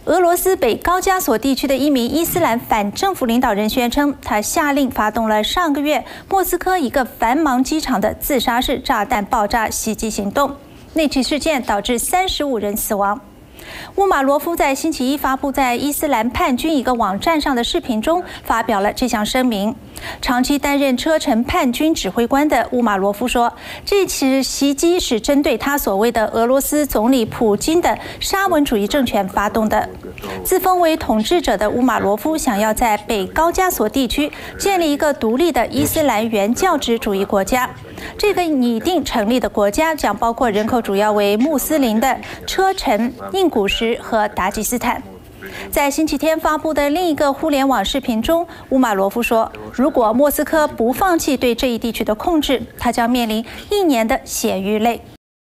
俄罗斯北高加索地区的一名伊斯兰反政府领导人宣称，他下令发动了上个月莫斯科一个繁忙机场的自杀式炸弹爆炸袭击行动。那起事件导致35人死亡。乌马罗夫在星期一发布在伊斯兰叛军一个网站上的视频中发表了这项声明。长期担任车臣叛军指挥官的乌马罗夫说，这次袭击是针对他所谓的俄罗斯总理普京的沙文主义政权发动的。自封为统治者的乌马罗夫想要在北高加索地区建立一个独立的伊斯兰原教旨主义国家。这个拟定成立的国家将包括人口主要为穆斯林的车臣、印古什和达吉斯坦。在星期天发布的另一个互联网视频中，乌马罗夫说，如果莫斯科不放弃对这一地区的控制，他将面临1年的血与泪。